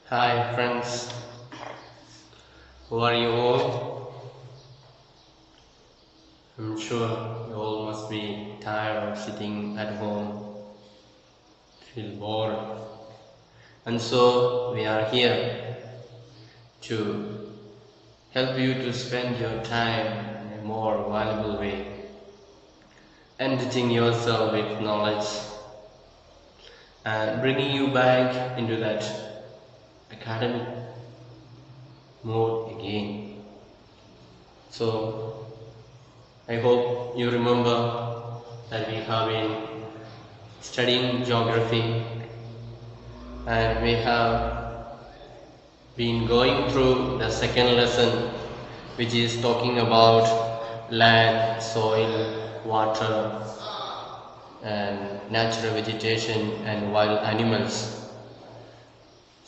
Hi friends, how are you all? I'm sure you all must be tired of sitting at home, feel bored, and so we are here to help you to spend your time in a more valuable way, enriching yourself with knowledge and bringing you back into that academic mode again. So I hope you remember that we have been studying geography and we have been going through the second lesson, which is talking about land, soil, water and natural vegetation and wild animals.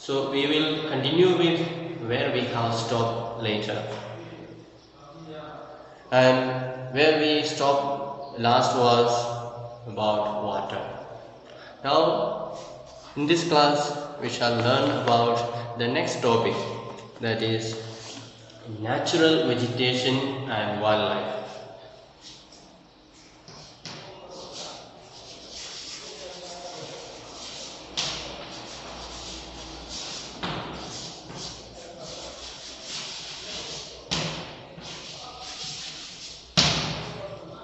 So we will continue with where we have stopped later. And where we stopped last was about water. Now in this class we shall learn about the next topic, that is natural vegetation and wildlife.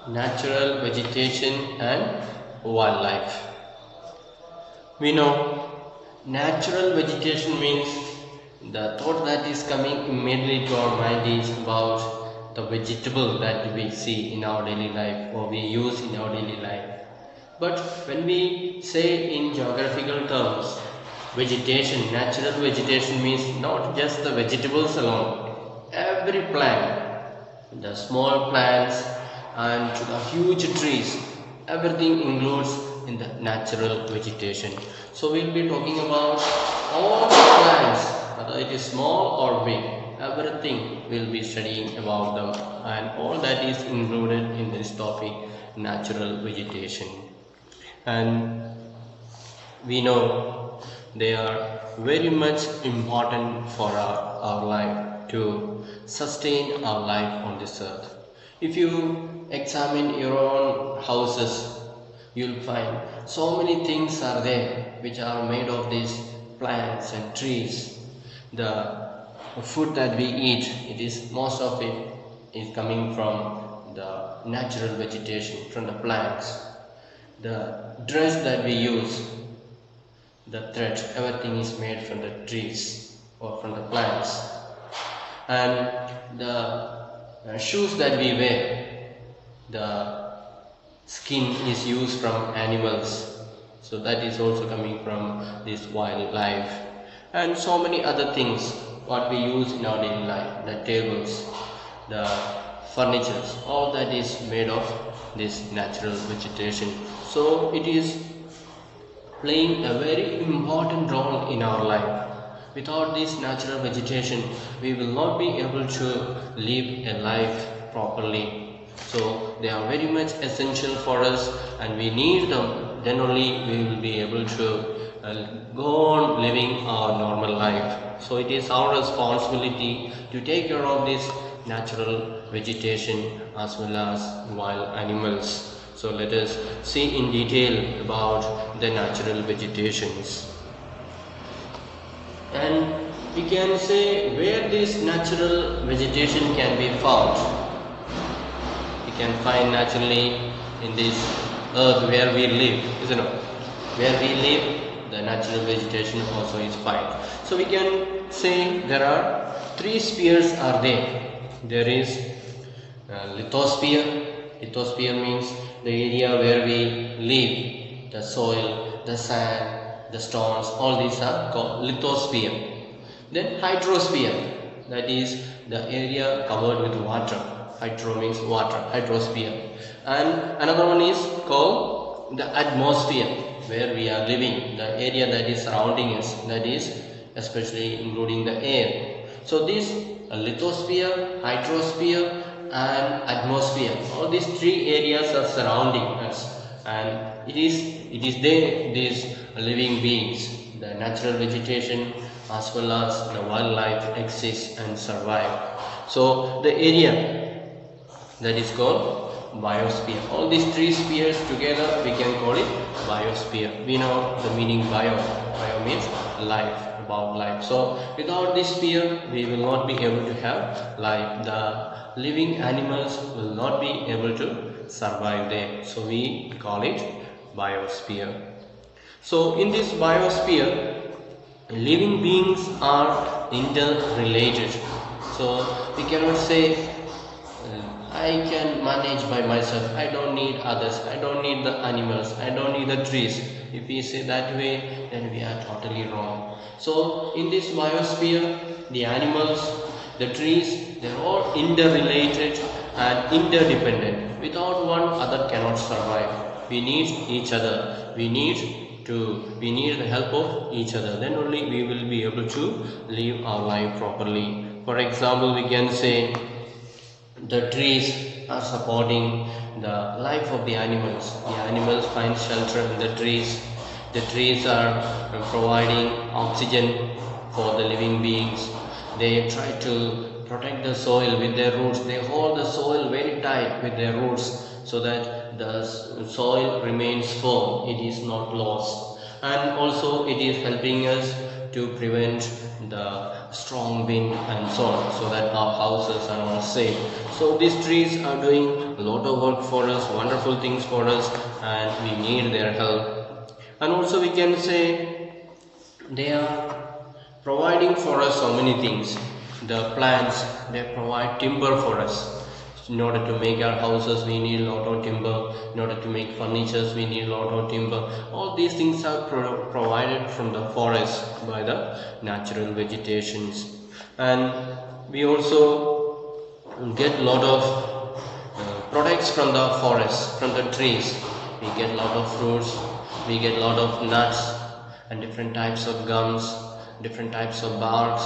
Natural vegetation and wildlife. We know natural vegetation means the thought that is coming immediately to our mind is about the vegetable that we see in our daily life or we use in our daily life. But when we say in geographical terms, vegetation, natural vegetation means not just the vegetables alone. Every plant, the small plants and to the huge trees, everything includes in the natural vegetation. So we'll be talking about all the plants, whether it is small or big, everything we'll be studying about them, and all that is included in this topic, natural vegetation. And we know they are very much important for our life, to sustain our life on this earth. If you examine your own houses, you'll find so many things are there which are made of these plants and trees. The food that we eat, it is most of it is coming from the natural vegetation, from the plants. The dress that we use, the thread, everything is made from the trees or from the plants. And the shoes that we wear, the skin is used from animals, so that is also coming from this wildlife. And so many other things what we use in our daily life, the tables, the furnitures, all that is made of this natural vegetation. So it is playing a very important role in our life. Without this natural vegetation, we will not be able to live a life properly. So they are very much essential for us and we need them, then only we will be able to go on living our normal life. So it is our responsibility to take care of this natural vegetation as well as wild animals. So let us see in detail about the natural vegetations. And we can say where this natural vegetation can be found. We can find naturally in this earth where we live, isn't it? Where we live, the natural vegetation also is found. So we can say there are three spheres are there. There is lithosphere. Lithosphere means the area where we live, the soil, the sand, the stones, all these are called lithosphere. Then hydrosphere, that is the area covered with water. Hydro means water, hydrosphere. And another one is called the atmosphere, where we are living, the area that is surrounding us, that is especially including the air. So this lithosphere, hydrosphere and atmosphere, all these three areas are surrounding us, and it is there these living beings the natural vegetation as well as the wildlife exist and survive. So the area that is called biosphere. All these three spheres together we can call it biosphere. We know the meaning bio. Bio means life, about life. So without this sphere we will not be able to have life. The living animals will not be able to survive there. So we call it biosphere. So in this biosphere, living beings are interrelated. So we cannot say I can manage by myself, I don't need others, I don't need the animals, I don't need the trees. If we say that way, then we are totally wrong. So in this biosphere, the animals, the trees, they are all interrelated and interdependent. Without one, other cannot survive. We need each other. We need the help of each other. Then only we will be able to live our life properly. For example, we can say the trees are supporting the life of the animals. The animals find shelter in the trees. The trees are providing oxygen for the living beings. They try to protect the soil with their roots. They hold the soil very tight with their roots so that the soil remains firm. It is not lost. And also it is helping us to prevent the strong wind and so on, so that our houses are all safe. So these trees are doing a lot of work for us, wonderful things for us, and we need their help. And also we can say they are providing for us so many things. The plants, they provide timber for us. In order to make our houses, we need a lot of timber. In order to make furnitures, we need a lot of timber. All these things are provided from the forest by the natural vegetations. And we also get a lot of products from the forest, from the trees. We get a lot of fruits, we get a lot of nuts and different types of gums, different types of barks.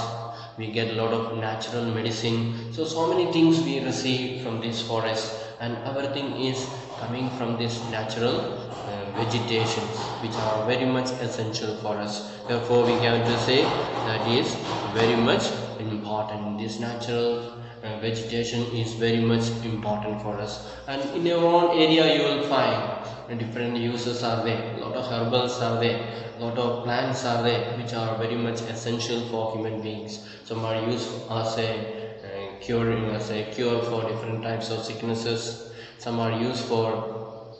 We get a lot of natural medicine. So many things we receive from this forest, and everything is coming from this natural vegetation, which are very much essential for us. Therefore we have to say that is very much important. This natural vegetation is very much important for us. And in your own area you will find different uses are there. A lot of herbals are there, a lot of plants are there which are very much essential for human beings. Some are used as a cure for different types of sicknesses. Some are used for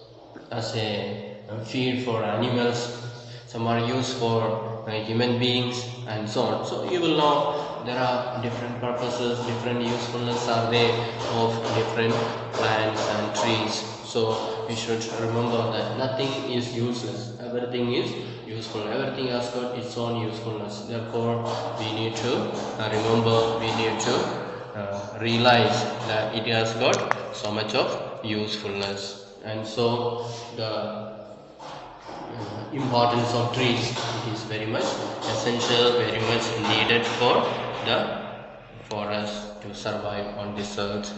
as a feed for animals. Some are used for human beings and so on. So you will know there are different purposes, different usefulness are there of different plants and trees. So we should remember that nothing is useless, everything is useful, everything has got its own usefulness. Therefore we need to remember, we need to realize that it has got so much of usefulness. And so the importance of trees, it is very much essential, very much needed for us to survive on this earth.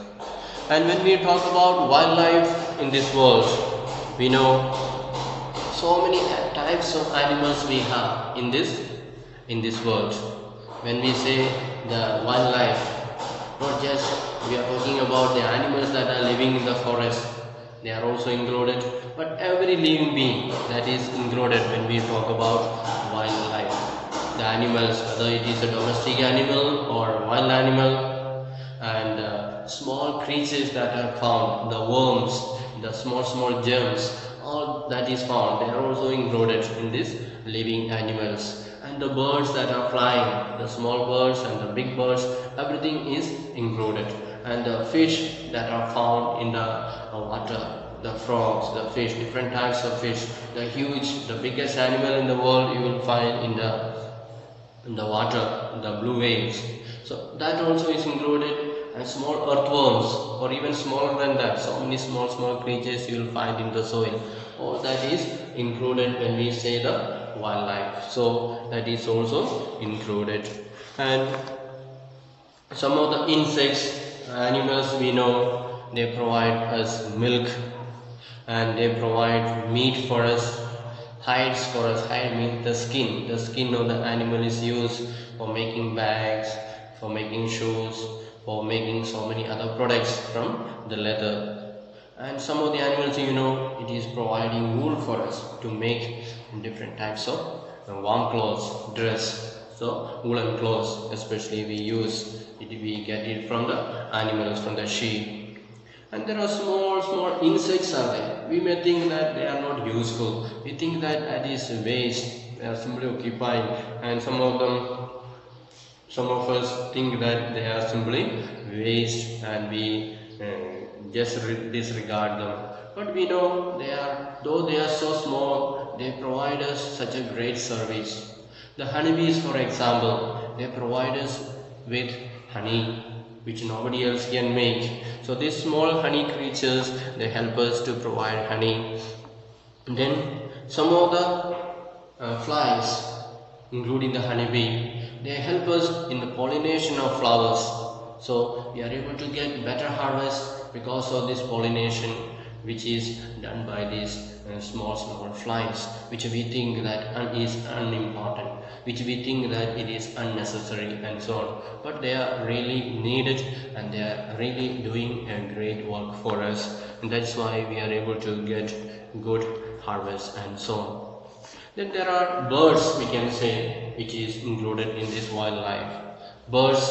And when we talk about wildlife in this world, we know so many types of animals we have in this world. When we say the wildlife, not just we are talking about the animals that are living in the forest, they are also included, but every living being that is included when we talk about wildlife. The animals, whether it is a domestic animal or wild animal, and small creatures that are found, the worms, the small germs, all that is found, they are also included in these living animals. And the birds that are flying, the small birds and the big birds, everything is included. And the fish that are found in the water, the frogs, the fish, different types of fish, the biggest animal in the world you will find in the water, the blue whales. So that also is included. And small earthworms, or even smaller than that, so many small creatures you will find in the soil. All that is included when we say the wildlife. So that is also included. And some of the insects, animals, we know they provide us milk and they provide meat for us. Hides for us, hide means the skin. The skin of the animal is used for making bags, for making shoes, for making so many other products from the leather. And some of the animals, it is providing wool for us to make different types of warm clothes, dress. So woolen clothes, especially we get it from the animals, from the sheep. And there are small insects are there. We may think that they are not useful. We think that is waste. They are simply occupying, and some of us think that they are simply waste, and we just disregard them. But we know though they are so small, they provide us such a great service. The honeybees, for example, they provide us with honey, which nobody else can make. So these small honey creatures, they help us to provide honey. And then some of the flies, including the honeybee, they help us in the pollination of flowers. So we are able to get better harvest because of this pollination, which is done by these small flies, which we think that is unimportant, which we think that it is unnecessary, and so on. But they are really needed, and they are really doing a great work for us, and that's why we are able to get good harvest and so on. Then there are birds, we can say, which is included in this wildlife. Birds,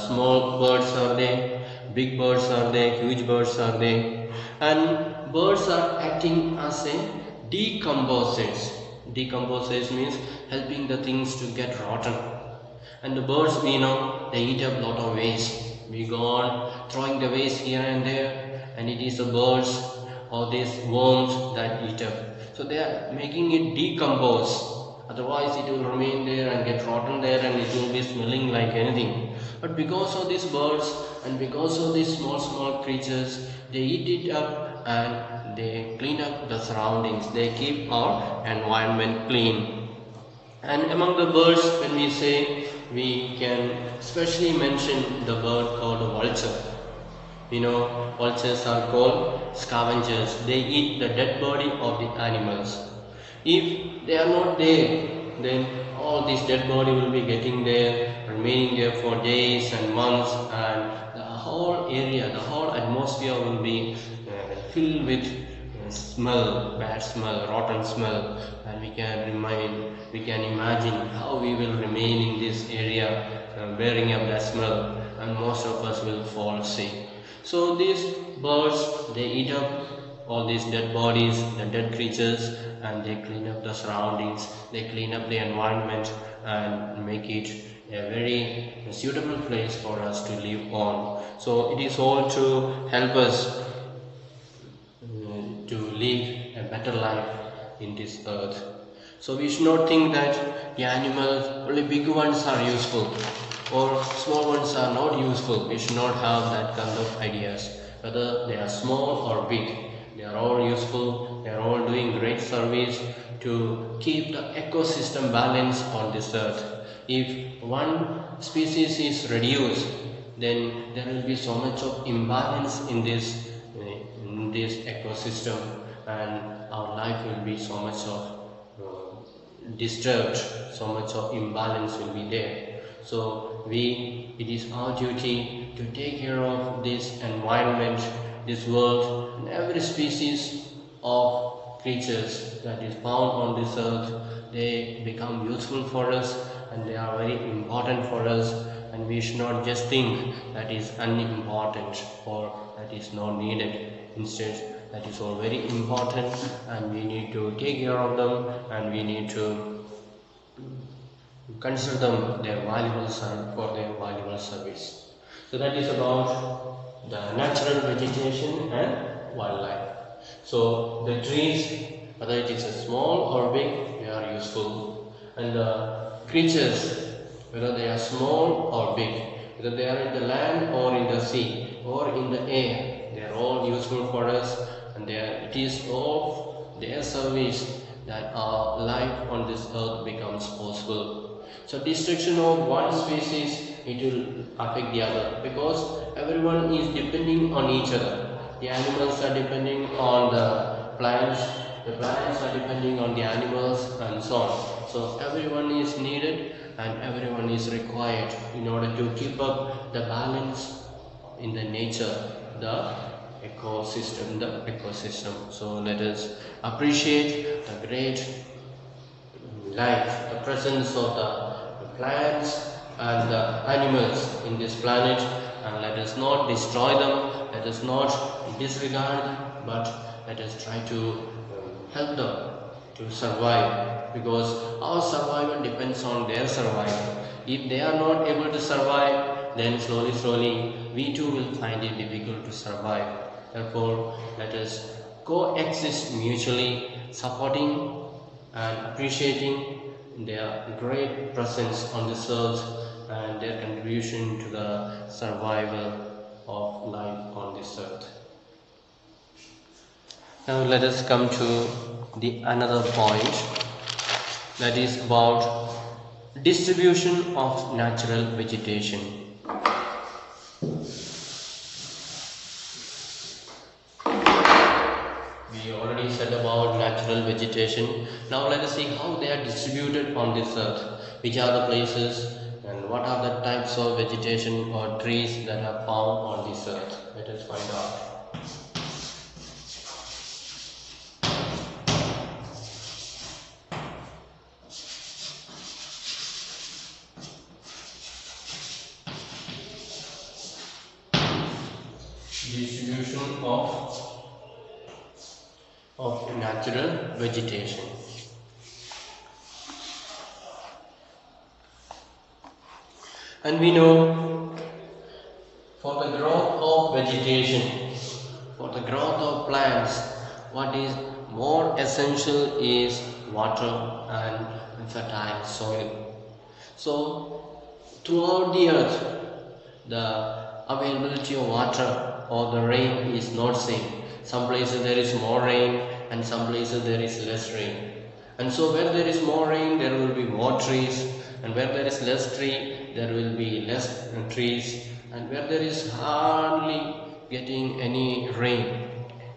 small birds are there, big birds are there, huge birds are there, and birds are acting as a decomposers. Decomposers means helping the things to get rotten. And the birds, we know, they eat up a lot of waste. We go on throwing the waste here and there, and it is the birds or these worms that eat up. So they are making it decompose. Otherwise it will remain there and get rotten there, and it will be smelling like anything. But because of these birds and because of these small creatures, they eat it up and they clean up the surroundings. They keep our environment clean. And among the birds, when we say, we can especially mention the bird called a vulture. Vultures are called scavengers. They eat the dead body of the animals. If they are not there, then all this dead body will be getting there, remaining there for days and months, and the whole area, the whole atmosphere will be filled with smell, bad smell, rotten smell, and we can imagine how we will remain in this area bearing up that smell, and most of us will fall sick. So these birds, they eat up all these dead bodies, the dead creatures, and they clean up the surroundings, they clean up the environment and make it a very suitable place for us to live on. So it is all to help us to live a better life in this earth. So we should not think that the animals, only big ones are useful or small ones are not useful. We should not have that kind of ideas. Whether they are small or big, they are all useful, they are all doing great service to keep the ecosystem balance on this earth. If one species is reduced, then there will be so much of imbalance in this ecosystem, and our life will be so much of disturbed, so much of imbalance will be there. So it is our duty to take care of this environment, this world, and every species of creatures that is found on this earth. They become useful for us, and they are very important for us, and we should not just think that is unimportant or that is not needed. Instead, that is all very important, and we need to take care of them, and we need to consider them for their valuable service. So that is about the natural vegetation and wildlife. So the trees, whether it is a small or big, they are useful, and the creatures, whether they are small or big, whether they are in the land or in the sea or in the air, they are all useful for us, and it is of their service that our life on this earth becomes possible. So destruction of one species, it will affect the other, because everyone is depending on each other. The animals are depending on the plants, the plants are depending on the animals and so on. So everyone is needed and everyone is required in order to keep up the balance in the nature, the ecosystem. So let us appreciate the great life, the presence of the plants and the animals in this planet, and let us not destroy them, let us not disregard them, but let us try to help them to survive, because our survival depends on their survival. If they are not able to survive, then slowly we too will find it difficult to survive. Therefore, let us coexist mutually, supporting and appreciating their great presence on this earth and their contribution to the survival of life on this earth. Now let us come to the another point, that is about distribution of natural vegetation. We already said about natural vegetation. Now let us see how they are distributed on this earth, which are the places and what are the types of vegetation or trees that are found on this earth. Let us find out. Distribution of natural vegetation. And we know, for the growth of vegetation, for the growth of plants, what is more essential is water and fertile soil. So throughout the earth, the availability of water or the rain is not same. Some places there is more rain and some places there is less rain. And so where there is more rain, there will be more trees, and where there is less tree, there will be less trees, and where there is hardly getting any rain,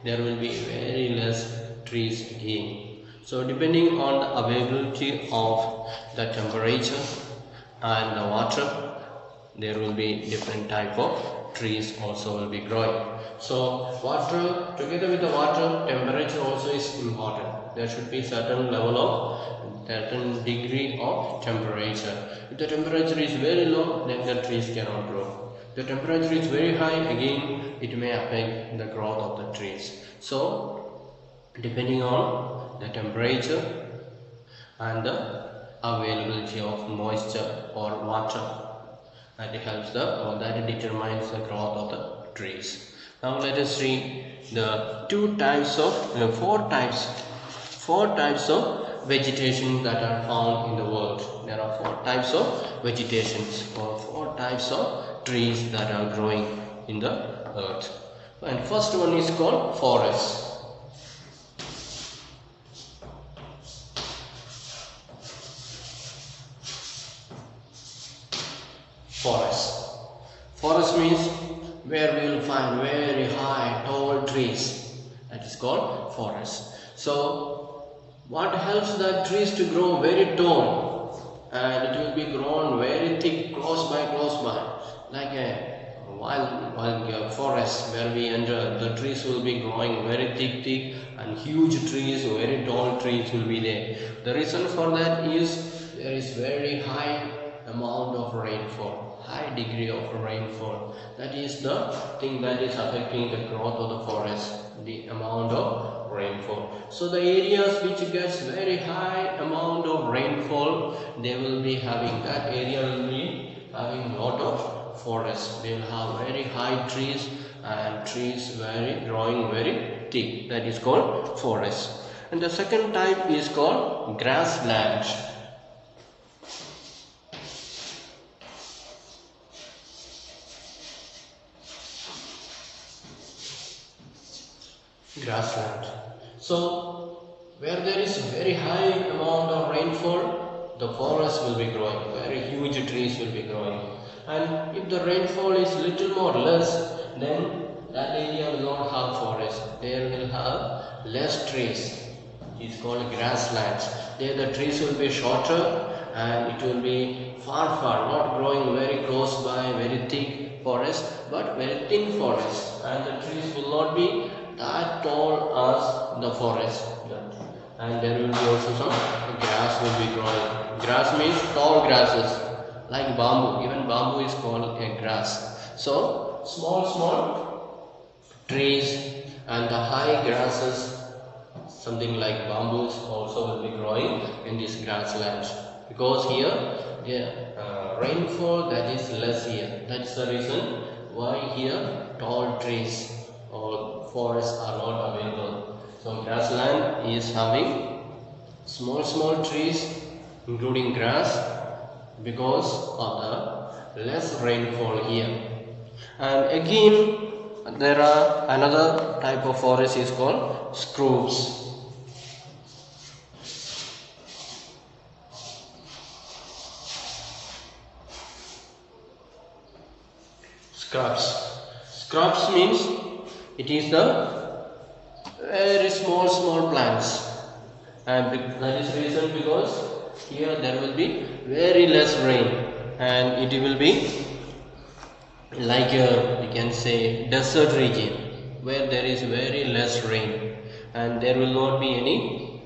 there will be very less trees again. So depending on the availability of the temperature and the water, there will be different type of trees also will be growing. So water, together with the water, temperature also is important. There should be certain level of, certain degree of temperature. If the temperature is very low, then the trees cannot grow. If the temperature is very high, again it may affect the growth of the trees. So depending on the temperature and the availability of moisture or water, that helps that determines the growth of the trees. Now let us see the four types of vegetation that are found in the world. There are four types of vegetations or four types of trees that are growing in the earth. And first one is called forest. Forest means where we will find very high, tall trees. That is called forest. So, what helps the trees to grow very tall, and it will be grown very thick, close by, like a wild forest where we enter. The trees will be growing very thick, and huge trees, very tall trees will be there. The reason for that is there is very high amount of rainfall, high degree of rainfall. That is the thing that is affecting the growth of the forest, the amount of rainfall. So the areas which gets very high amount of rainfall, they will be having, that area will be having lot of forest. They will have very high trees and trees growing very thick. That is called forest. And the second type is called grassland. Grassland. So where there is very high amount of rainfall, the forest will be growing, very huge trees will be growing. And if the rainfall is little more less, then that area will not have forest, there will have less trees. is called grasslands. There the trees will be shorter and it will be far not growing very close by very thick forest, but very thin forest, and the trees will not be that tall as the forest. And there will be also some grass will be growing. Grass means tall grasses like bamboo. Even bamboo is called a grass. So small trees and the high grasses, something like bamboos, also will be growing in these grasslands, because here the rainfall that is less here. That's the reason why here tall trees or forests are not available. So grassland is having small trees including grass because of the less rainfall here. And again there are another type of forest is called scrubs. Scrubs means it is the very small plants, and that is reason because here there will be very less rain and it will be like we can say desert region where there is very less rain and there will not be any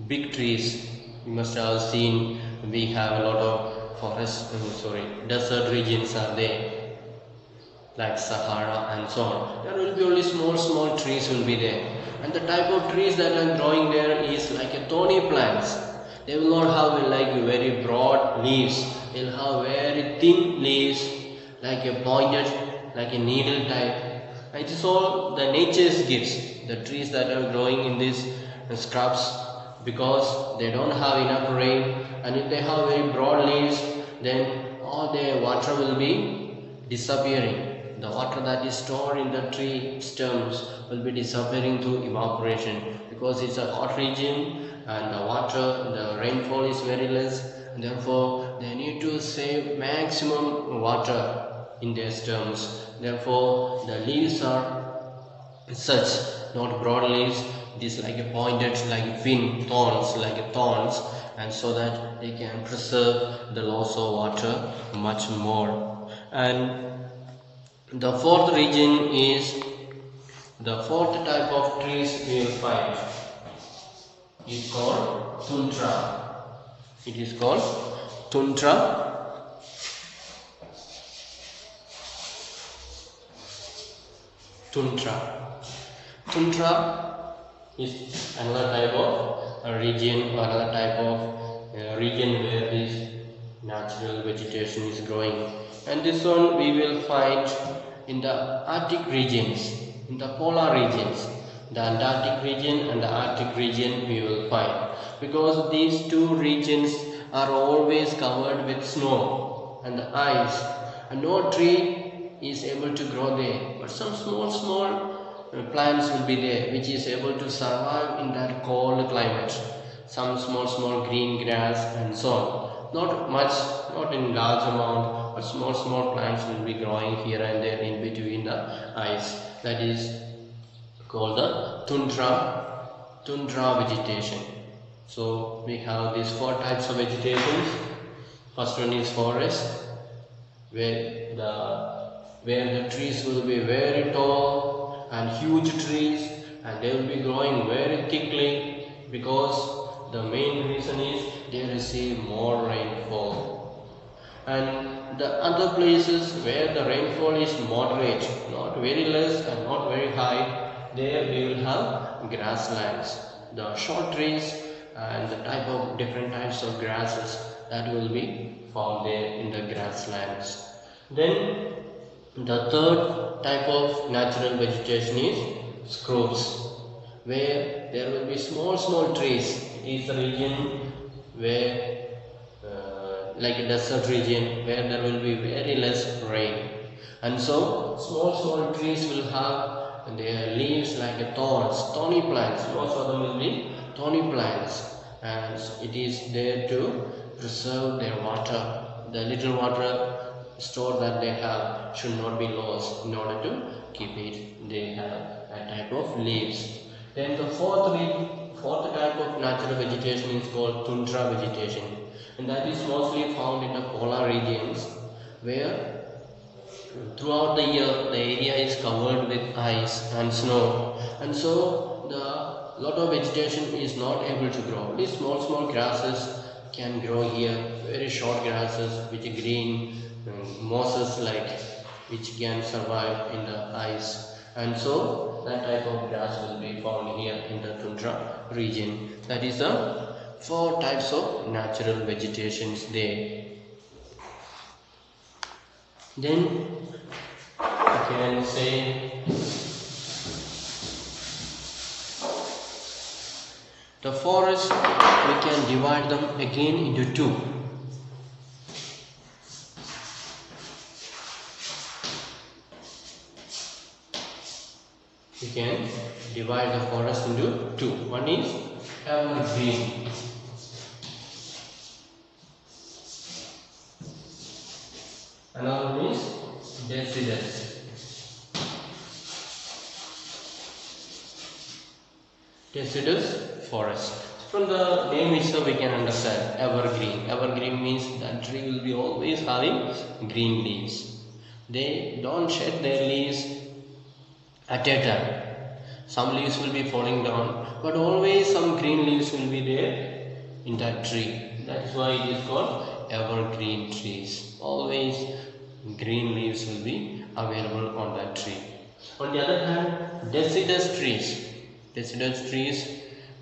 big trees. You must have seen we have a lot of desert regions are there, like Sahara and so on. There will be only small trees will be there, and the type of trees that are growing there is like a thorny plants. They will not have like very broad leaves. They will have very thin leaves, like a pointed, like a needle type. It is all the nature's gifts. The trees that are growing in these scrubs, because they don't have enough rain, and if they have very broad leaves, then all the water will be disappearing. The water that is stored in the tree stems will be disappearing through evaporation, because it's a hot region and the rainfall is very less, and therefore they need to save maximum water in their stems. Therefore the leaves are such, not broad leaves. It is like a pointed, like thin thorns, and so that they can preserve the loss of water much more. And the fourth type of trees we will find is called tundra. It is called tundra. Tundra is another type of region, or another type of region where this natural vegetation is growing. And this one we will find in the Arctic regions, in the polar regions. The Antarctic region and the Arctic region we will find, because these two regions are always covered with snow and ice, and no tree is able to grow there, but some small plants will be there which is able to survive in that cold climate. Some small green grass and so on. Not much, not in large amount, but small plants will be growing here and there in between the ice. That is called the tundra vegetation. So we have these four types of vegetations. First one is forest, where the trees will be very tall and huge trees, and they will be growing very thickly, because the main reason is they receive more rainfall. And the other places where the rainfall is moderate, not very less and not very high, there we will have grasslands, the short trees and the different types of grasses that will be found there in the grasslands. Then the third type of natural vegetation is scrubs, where there will be small trees. It is the region where like a desert region where there will be very less rain, and so small trees will have their leaves like a thorny plants. Most of them will be thorny plants, and it is there to preserve their water. The little water stored that they have should not be lost. In order to keep it, they have a type of leaves. Then the fourth type of natural vegetation is called tundra vegetation, and that is mostly found in the polar regions, where throughout the year the area is covered with ice and snow, and so the lot of vegetation is not able to grow. These small grasses can grow here, very short grasses which are green, mosses like, which can survive in the ice, and so that type of grass will be found here in the tundra region. That is the four types of natural vegetations there. Then we can say the forest, we can divide them again into two. We can divide the forest into two. One is evergreen. Another one is deciduous. Deciduous forest. From the name itself we can understand evergreen. Evergreen means that tree will be always having green leaves. They don't shed their leaves at a time. Some leaves will be falling down, but always some green leaves will be there in that tree. That is why it is called evergreen trees. Always green leaves will be available on that tree. On the other hand, deciduous trees,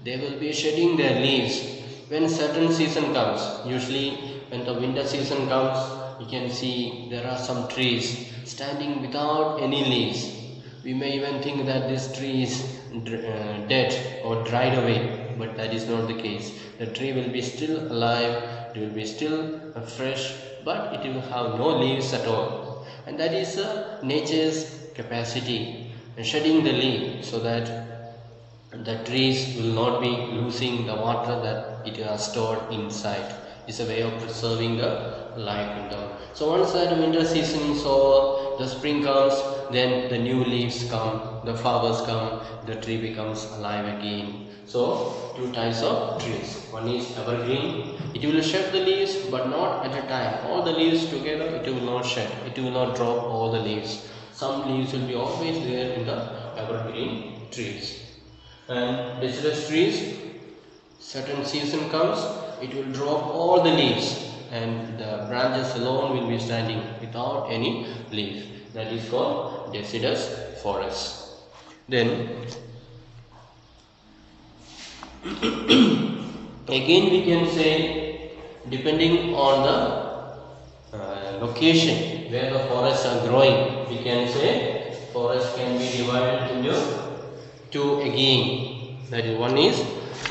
they will be shedding their leaves when certain season comes. Usually when the winter season comes, you can see there are some trees standing without any leaves. We may even think that this tree is dead or dried away, but that is not the case. The tree will be still alive, it will be still fresh, but it will have no leaves at all. And that is nature's capacity, shedding the leaf, so that the trees will not be losing the water that it has stored inside. It's a way of preserving the life in them. So once that winter season is over, the spring comes, then the new leaves come, the flowers come, the tree becomes alive again. So two types of trees. One is evergreen. It will shed the leaves, but not at a time. All the leaves together it will not shed. It will not drop all the leaves. Some leaves will be always there in the evergreen trees. And deciduous trees, certain season comes, it will drop all the leaves and the branches alone will be standing without any leaf. That is called deciduous forest. Then again we can say, depending on the location where the forests are growing, we can say forest can be divided into two again. That is, one is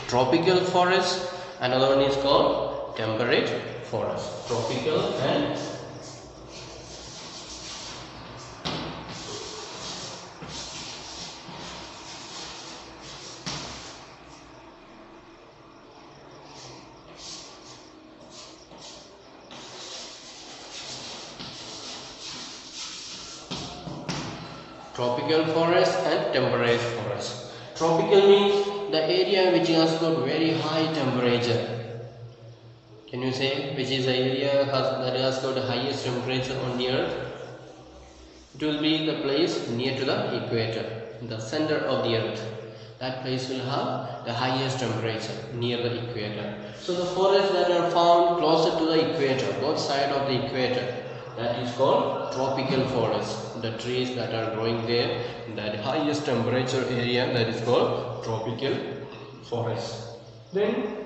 tropical forest, another one is called temperate forest. Tropical and temperate forest. Tropical means the area which has got very high temperature. Can you say which is the area that has got the highest temperature on the earth? It will be the place near to the equator, the center of the earth. That place will have the highest temperature near the equator. So the forests that are found closer to the equator, both sides of the equator, that is called tropical forest. The trees that are growing there, that highest temperature area, that is called tropical forest. Then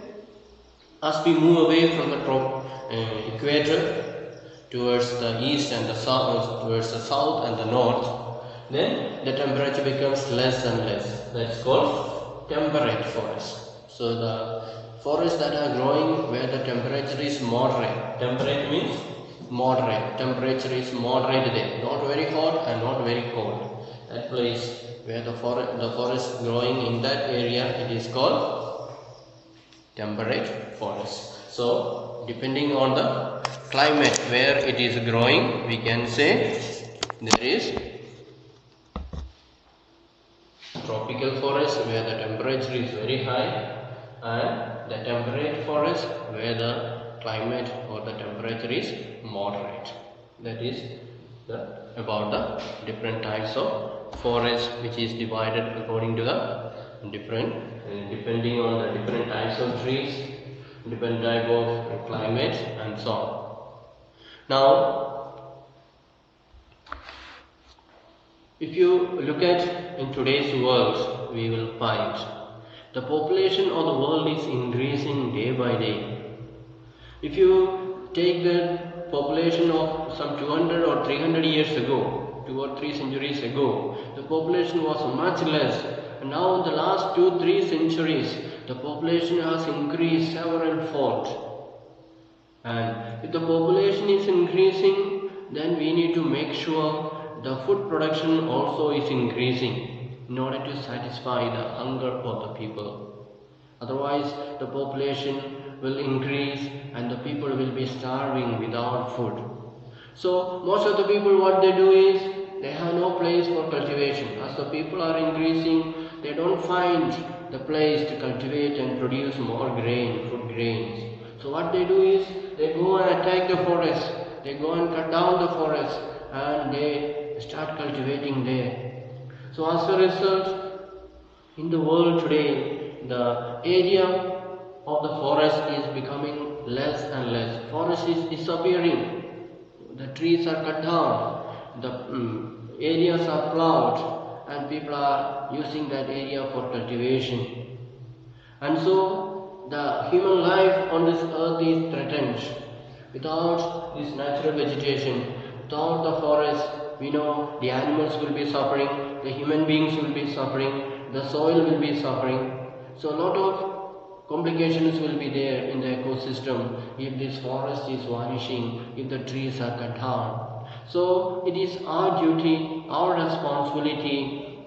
as we move away from the equator towards the east and the south, towards the south and the north, then the temperature becomes less and less. That is called temperate forest. So the forests that are growing where the temperature is moderate. Temperate means moderate. Temperature is moderate there, not very hot and not very cold. That place where the forest growing in that area, it is called temperate forest. So depending on the climate where it is growing, we can say there is tropical forest where the temperature is very high, and the temperate forest where the climate or the temperature is moderate. That is about the different types of forest, which is divided according to the different depending on the different types of trees, different type of climate, and so on. Now, if you look at in today's world, we will find the population of the world is increasing day by day. If you take the population of some 200 or 300 years ago, 2 or 3 centuries ago, the population was much less. And now in the last 2-3 centuries, the population has increased several fold. And if the population is increasing, then we need to make sure the food production also is increasing in order to satisfy the hunger of the people. Otherwise, the population will increase and the people will be starving without food. So most of the people, what they do is they have no place for cultivation. As the people are increasing, they don't find the place to cultivate and produce more grain, food grains. So what they do is they go and attack the forest, they go and cut down the forest, and they start cultivating there. So as a result, in the world today, the area of the forest is becoming less and less. Forest is disappearing. The trees are cut down. The areas are plowed, and people are using that area for cultivation. And so the human life on this earth is threatened. Without this natural vegetation, without the forest, we know the animals will be suffering, the human beings will be suffering, the soil will be suffering. So a lot of complications will be there in the ecosystem if this forest is vanishing, if the trees are cut down. So it is our duty, our responsibility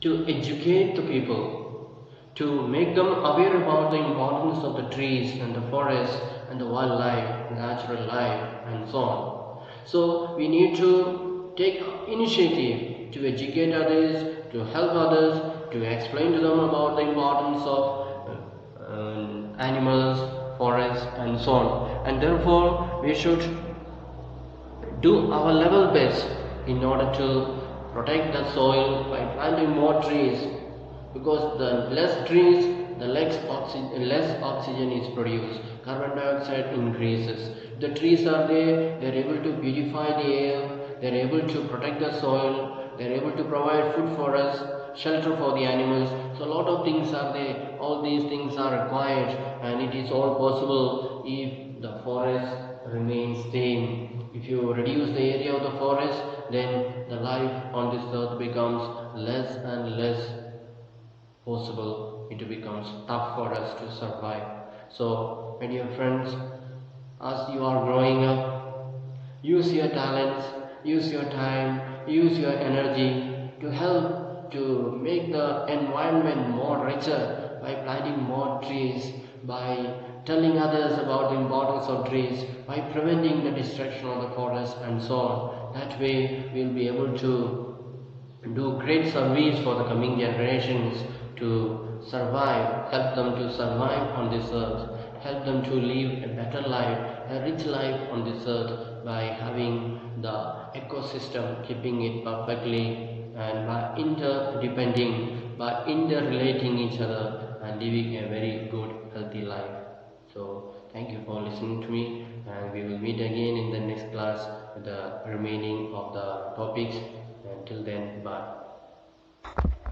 to educate the people, to make them aware about the importance of the trees and the forest and the wildlife, natural life, and so on. So we need to take initiative to educate others, to help others, to explain to them about the importance of animals, forests, and so on. And therefore we should do our level best in order to protect the soil by planting more trees, because the less trees, the less oxygen is produced, carbon dioxide increases. The trees are there, they are able to beautify the air, they are able to protect the soil, they are able to provide food for us, shelter for the animals. So a lot of things are there, all these things are required, and it is all possible if the forest remains tame. If you reduce the area of the forest, then the life on this earth becomes less and less possible. It becomes tough for us to survive. So my dear friends, as you are growing up, use your talents, use your time, use your energy to help to make the environment more richer by planting more trees, by telling others about the importance of trees, by preventing the destruction of the forest, and so on. That way we will be able to do great service for the coming generations to survive, help them to survive on this earth, help them to live a better life, a rich life on this earth by having the ecosystem, keeping it perfectly, and by interdepending, by interrelating each other and living a very good, healthy life. So thank you for listening to me, and we will meet again in the next class with the remaining of the topics. Until then, bye.